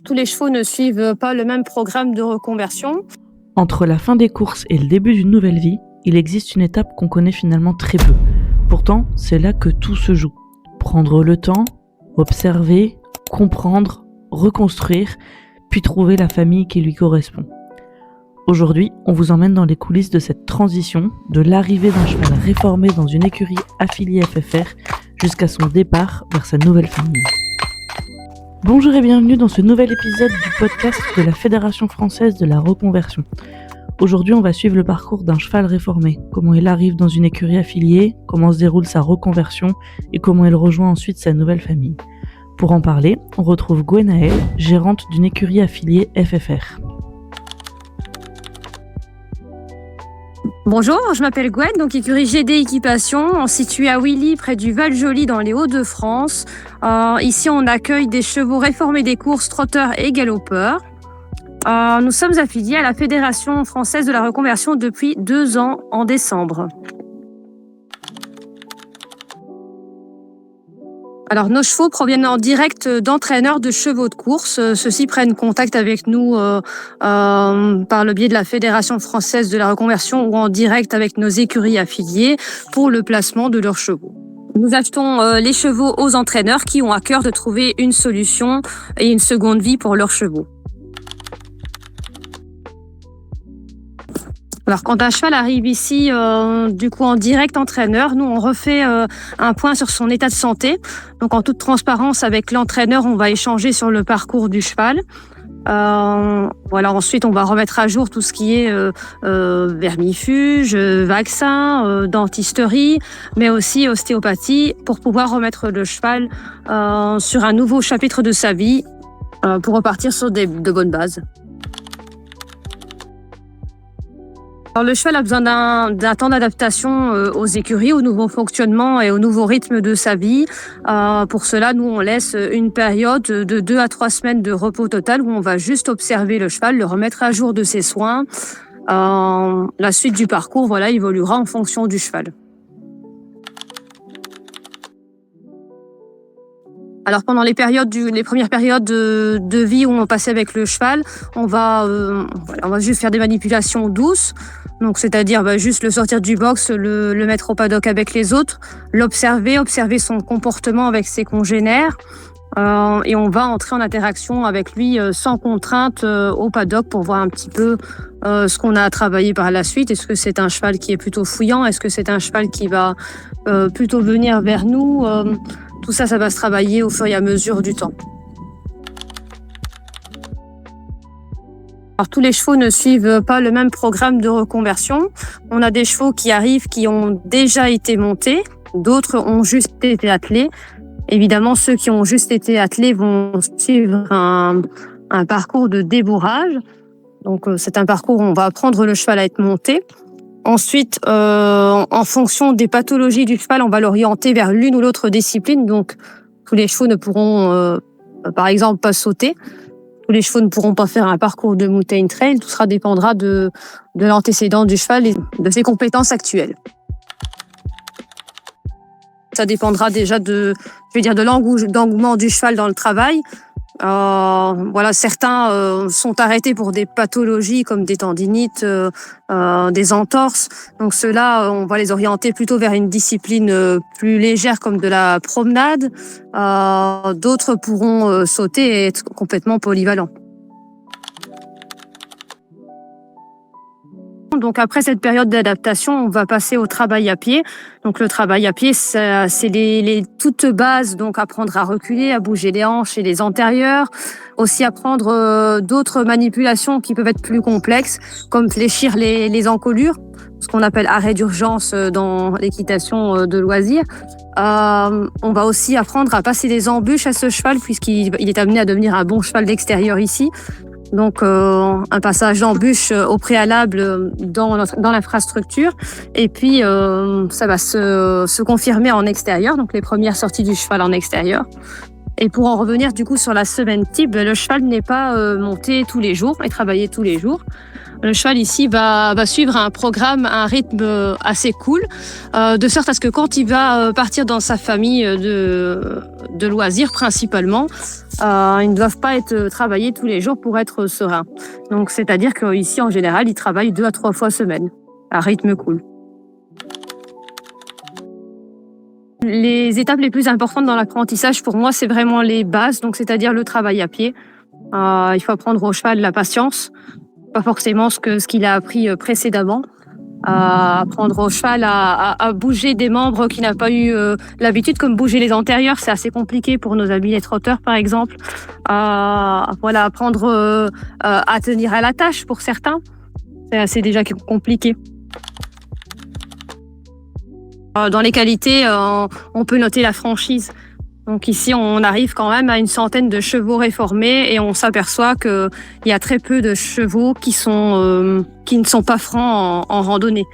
Tous les chevaux ne suivent pas le même programme de reconversion. Entre la fin des courses et le début d'une nouvelle vie, il existe une étape qu'on connaît finalement très peu. Pourtant, c'est là que tout se joue. Prendre le temps, observer, comprendre, reconstruire, puis trouver la famille qui lui correspond. Aujourd'hui, on vous emmène dans les coulisses de cette transition, de l'arrivée d'un cheval réformé dans une écurie affiliée FFR jusqu'à son départ vers sa nouvelle famille. Bonjour et bienvenue dans ce nouvel épisode du podcast de la Fédération française de la reconversion. Aujourd'hui, on va suivre le parcours d'un cheval réformé, comment il arrive dans une écurie affiliée, comment se déroule sa reconversion et comment il rejoint ensuite sa nouvelle famille. Pour en parler, on retrouve Gwenaëlle, gérante d'une écurie affiliée FFR. Bonjour, je m'appelle Gwen, donc écurie GD Équipation, située à Willy, près du Val-Joli, dans les Hauts-de-France. Ici, on accueille des chevaux réformés des courses, trotteurs et galopeurs. Nous sommes affiliés à la Fédération française de la reconversion depuis 2 ans, en décembre. Alors, nos chevaux proviennent en direct d'entraîneurs de chevaux de course. Ceux-ci prennent contact avec nous par le biais de la Fédération française de la reconversion ou en direct avec nos écuries affiliées pour le placement de leurs chevaux. Nous achetons les chevaux aux entraîneurs qui ont à cœur de trouver une solution et une seconde vie pour leurs chevaux. Alors, quand un cheval arrive ici, en direct entraîneur, nous, on refait un point sur son état de santé. Donc, en toute transparence avec l'entraîneur, on va échanger sur le parcours du cheval. Ensuite, on va remettre à jour tout ce qui est vermifuge, vaccin, dentisterie, mais aussi ostéopathie pour pouvoir remettre le cheval sur un nouveau chapitre de sa vie pour repartir sur de bonnes bases. Alors, le cheval a besoin d'un temps d'adaptation aux écuries, au nouveau fonctionnement et au nouveau rythme de sa vie. Pour cela, nous, on laisse une période de 2 à 3 semaines de repos total où on va juste observer le cheval, le remettre à jour de ses soins. La suite du parcours, évoluera en fonction du cheval. Alors, pendant les premières périodes de vie où on passait avec le cheval, on va juste faire des manipulations douces. Donc, c'est-à-dire juste le sortir du box, le mettre au paddock avec les autres, observer son comportement avec ses congénères. Et on va entrer en interaction avec lui sans contrainte au paddock pour voir un petit peu ce qu'on a travaillé par la suite. Est-ce que c'est un cheval qui est plutôt fouillant? Est-ce que c'est un cheval qui va plutôt venir vers nous? Tout ça, ça va se travailler au fur et à mesure du temps. Alors, tous les chevaux ne suivent pas le même programme de reconversion. On a des chevaux qui arrivent, qui ont déjà été montés. D'autres ont juste été attelés. Évidemment, ceux qui ont juste été attelés vont suivre un parcours de débourrage. Donc, c'est un parcours où on va apprendre le cheval à être monté. Ensuite, en fonction des pathologies du cheval, on va l'orienter vers l'une ou l'autre discipline. Donc, tous les chevaux ne pourront, par exemple, pas sauter. Tous les chevaux ne pourront pas faire un parcours de mountain trail. Tout ça dépendra de l'antécédent du cheval et de ses compétences actuelles. Ça dépendra déjà de l'engouement du cheval dans le travail. Certains sont arrêtés pour des pathologies comme des tendinites, des entorses. Donc ceux-là, on va les orienter plutôt vers une discipline plus légère comme de la promenade. D'autres pourront sauter et être complètement polyvalents. Donc après cette période d'adaptation, on va passer au travail à pied. Donc le travail à pied, c'est les toutes bases, donc apprendre à reculer, à bouger les hanches et les antérieurs, aussi apprendre d'autres manipulations qui peuvent être plus complexes, comme fléchir les encolures, ce qu'on appelle arrêt d'urgence dans l'équitation de loisirs. On va aussi apprendre à passer des embûches à ce cheval puisqu'il est amené à devenir un bon cheval d'extérieur ici. Donc, un passage d'embûche au préalable dans l'infrastructure. Et puis, ça va se confirmer en extérieur, donc les premières sorties du cheval en extérieur. Et pour en revenir du coup sur la semaine type, le cheval n'est pas monté tous les jours et travaillé tous les jours. Le cheval ici va suivre un programme, un rythme assez cool, de sorte à ce que quand il va partir dans sa famille de loisirs principalement, ils ne doivent pas être travaillés tous les jours pour être sereins. Donc c'est-à-dire qu'ici en général, ils travaillent 2 à 3 fois semaine, à rythme cool. Les étapes les plus importantes dans l'apprentissage pour moi, c'est vraiment les bases, donc c'est-à-dire le travail à pied. Il faut apprendre au cheval la patience, pas forcément ce qu'il a appris précédemment. Apprendre au cheval à bouger des membres qu'il n'a pas eu l'habitude, comme bouger les antérieurs, c'est assez compliqué pour nos amis les trotteurs par exemple. Voilà, apprendre à tenir à la tâche pour certains, c'est assez déjà compliqué. Dans les qualités, on peut noter la franchise. Donc ici, on arrive quand même à une centaine de chevaux réformés et on s'aperçoit qu'il y a très peu de chevaux qui ne sont pas francs en randonnée.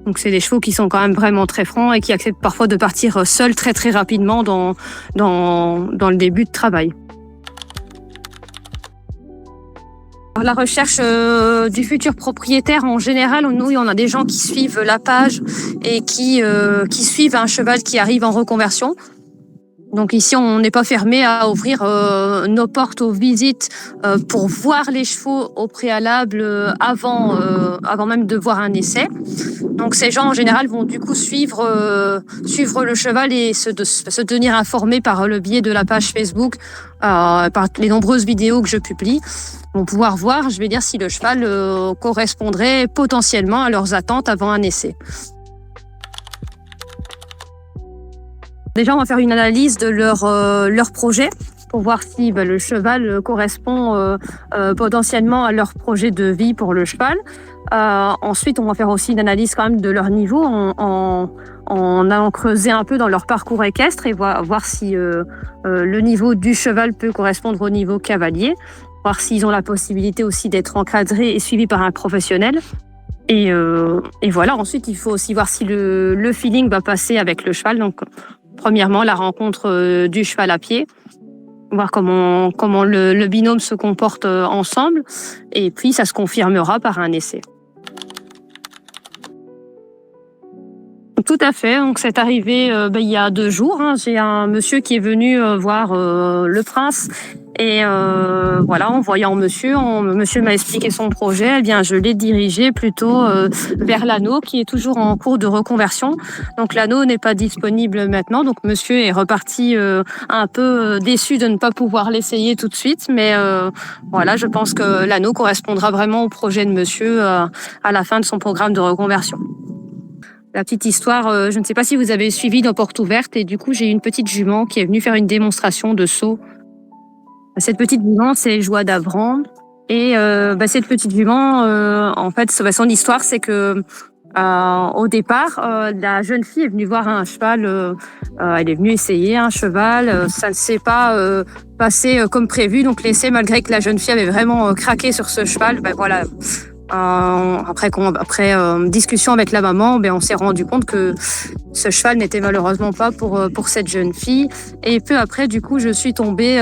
Donc c'est des chevaux qui sont quand même vraiment très francs et qui acceptent parfois de partir seuls très très rapidement dans le début de travail. La recherche du futur propriétaire, en général, nous, on a des gens qui suivent la page et qui suivent un cheval qui arrive en reconversion. Donc ici, on n'est pas fermé à ouvrir nos portes aux visites pour voir les chevaux au préalable avant même de voir un essai. Donc ces gens, en général, vont du coup suivre le cheval et se tenir informés par le biais de la page Facebook, par les nombreuses vidéos que je publie. Vont pouvoir voir, je vais dire, si le cheval correspondrait potentiellement à leurs attentes avant un essai. Déjà, on va faire une analyse de leur projet pour voir si le cheval correspond potentiellement à leur projet de vie pour le cheval. Ensuite, on va faire aussi une analyse quand même de leur niveau en allant creuser un peu dans leur parcours équestre et voir si le niveau du cheval peut correspondre au niveau cavalier, voir s'ils ont la possibilité aussi d'être encadrés et suivis par un professionnel. Et voilà, ensuite, il faut aussi voir si le feeling va passer avec le cheval. Donc, premièrement, la rencontre du cheval à pied, voir comment le binôme se comporte ensemble, et puis ça se confirmera par un essai. Tout à fait. Donc c'est arrivé il y a 2 jours. J'ai un monsieur qui est venu voir le prince. Et voilà, en voyant monsieur m'a expliqué son projet. Eh bien, je l'ai dirigé plutôt vers l'anneau qui est toujours en cours de reconversion. Donc l'anneau n'est pas disponible maintenant. Donc monsieur est reparti un peu déçu de ne pas pouvoir l'essayer tout de suite. Mais voilà, je pense que l'anneau correspondra vraiment au projet de monsieur à la fin de son programme de reconversion. La petite histoire, je ne sais pas si vous avez suivi nos portes ouvertes et du coup j'ai une petite jument qui est venue faire une démonstration de saut. Cette petite jument, c'est Joie d'Avran. Et cette petite jument, en fait, son histoire, c'est que au départ, la jeune fille est venue voir un cheval. Elle est venue essayer un cheval. Ça ne s'est pas passé comme prévu. Donc l'essai, malgré que la jeune fille avait vraiment craqué sur ce cheval, voilà. Après discussion avec la maman, on s'est rendu compte que ce cheval n'était malheureusement pas pour cette jeune fille. Et peu après, du coup, je suis tombée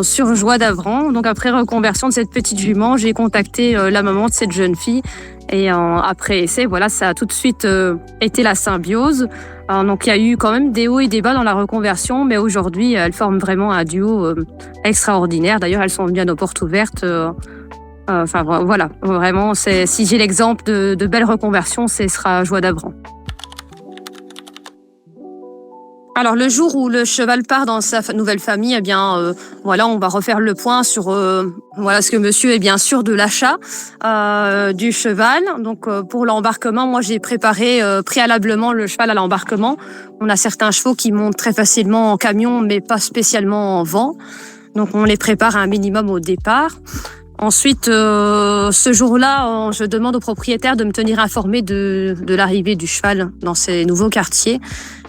sur Joie d'Avran. Donc après reconversion de cette petite jument, j'ai contacté la maman de cette jeune fille. Et après essai, voilà, ça a tout de suite été la symbiose. Donc il y a eu quand même des hauts et des bas dans la reconversion, mais aujourd'hui, elles forment vraiment un duo extraordinaire. D'ailleurs, elles sont venues à nos portes ouvertes. Voilà, vraiment, si j'ai l'exemple de belles reconversions, ce sera Joie d'Avran. Alors le jour où le cheval part dans sa nouvelle famille, voilà, on va refaire le point sur ce que monsieur est bien sûr de l'achat du cheval. Donc pour l'embarquement, moi j'ai préparé préalablement le cheval à l'embarquement. On a certains chevaux qui montent très facilement en camion, mais pas spécialement en vent. Donc on les prépare un minimum au départ. Ensuite, ce jour-là, je demande au propriétaire de me tenir informé de l'arrivée du cheval dans ces nouveaux quartiers.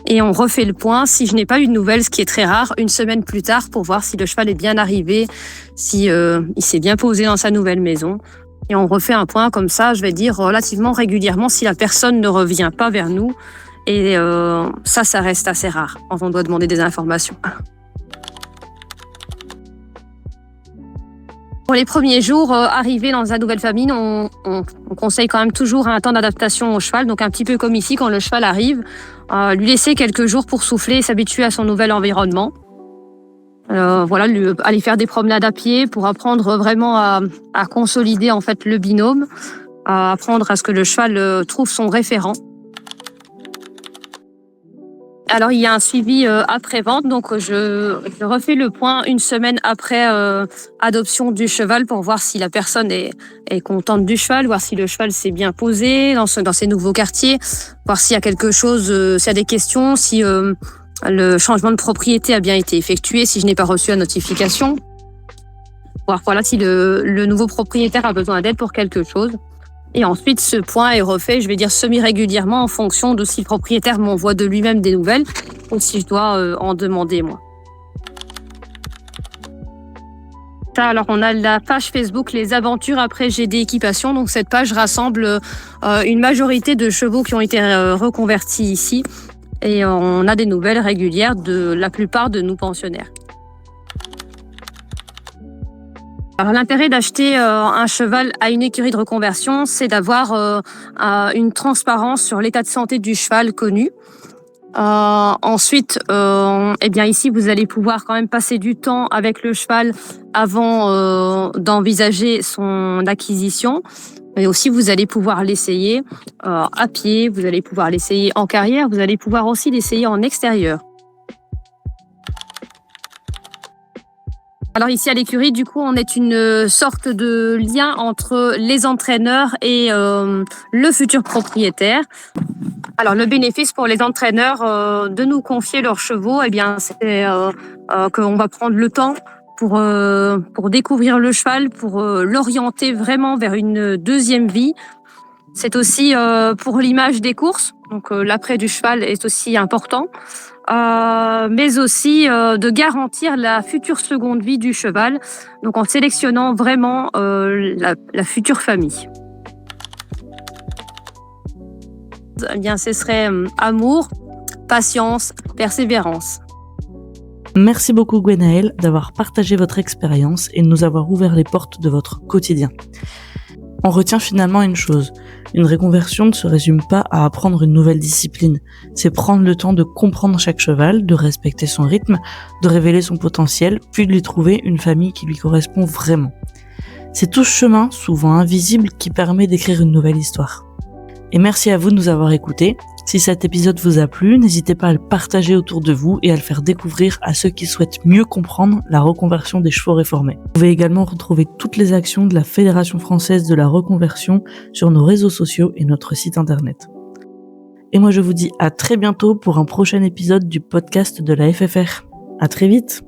Et on refait le point. Si je n'ai pas eu de nouvelles, ce qui est très rare, une semaine plus tard pour voir si le cheval est bien arrivé, si il s'est bien posé dans sa nouvelle maison. Et on refait un point comme ça, je vais dire, relativement régulièrement si la personne ne revient pas vers nous. Et ça reste assez rare quand on doit demander des informations. Pour les premiers jours, arrivés dans la nouvelle famille, on conseille quand même toujours un temps d'adaptation au cheval, donc un petit peu comme ici quand le cheval arrive, lui laisser quelques jours pour souffler et s'habituer à son nouvel environnement. Aller faire des promenades à pied pour apprendre vraiment à consolider en fait le binôme, à apprendre à ce que le cheval trouve son référent. Alors, il y a un suivi après-vente, donc je refais le point une semaine après adoption du cheval pour voir si la personne est contente du cheval, voir si le cheval s'est bien posé dans ses nouveaux quartiers, voir s'il y a quelque chose, s'il y a des questions, si le changement de propriété a bien été effectué, si je n'ai pas reçu la notification, voir si le nouveau propriétaire a besoin d'aide pour quelque chose. Et ensuite, ce point est refait, je vais dire semi-régulièrement en fonction de si le propriétaire m'envoie de lui-même des nouvelles ou si je dois en demander moi. Alors, on a la page Facebook Les Aventures après GD Équipation. Donc, cette page rassemble une majorité de chevaux qui ont été reconvertis ici. Et on a des nouvelles régulières de la plupart de nos pensionnaires. Alors, l'intérêt d'acheter un cheval à une écurie de reconversion, c'est d'avoir une transparence sur l'état de santé du cheval connu. Ensuite, ici, vous allez pouvoir quand même passer du temps avec le cheval avant d'envisager son acquisition. Mais aussi, vous allez pouvoir l'essayer à pied, vous allez pouvoir l'essayer en carrière, vous allez pouvoir aussi l'essayer en extérieur. Alors ici à l'écurie, du coup, on est une sorte de lien entre les entraîneurs et le futur propriétaire. Alors le bénéfice pour les entraîneurs de nous confier leurs chevaux, c'est qu'on va prendre le temps pour découvrir le cheval, pour l'orienter vraiment vers une deuxième vie. C'est aussi pour l'image des courses, donc l'après du cheval est aussi important. Mais aussi de garantir la future seconde vie du cheval, donc en sélectionnant vraiment la future famille. Ce serait amour, patience, persévérance. Merci beaucoup Gwenaëlle d'avoir partagé votre expérience et de nous avoir ouvert les portes de votre quotidien. On retient finalement une chose, une reconversion ne se résume pas à apprendre une nouvelle discipline, c'est prendre le temps de comprendre chaque cheval, de respecter son rythme, de révéler son potentiel, puis de lui trouver une famille qui lui correspond vraiment. C'est tout ce chemin, souvent invisible, qui permet d'écrire une nouvelle histoire. Et merci à vous de nous avoir écoutés. Si cet épisode vous a plu, n'hésitez pas à le partager autour de vous et à le faire découvrir à ceux qui souhaitent mieux comprendre la reconversion des chevaux réformés. Vous pouvez également retrouver toutes les actions de la Fédération française de la reconversion sur nos réseaux sociaux et notre site internet. Et moi je vous dis à très bientôt pour un prochain épisode du podcast de la FFR. À très vite!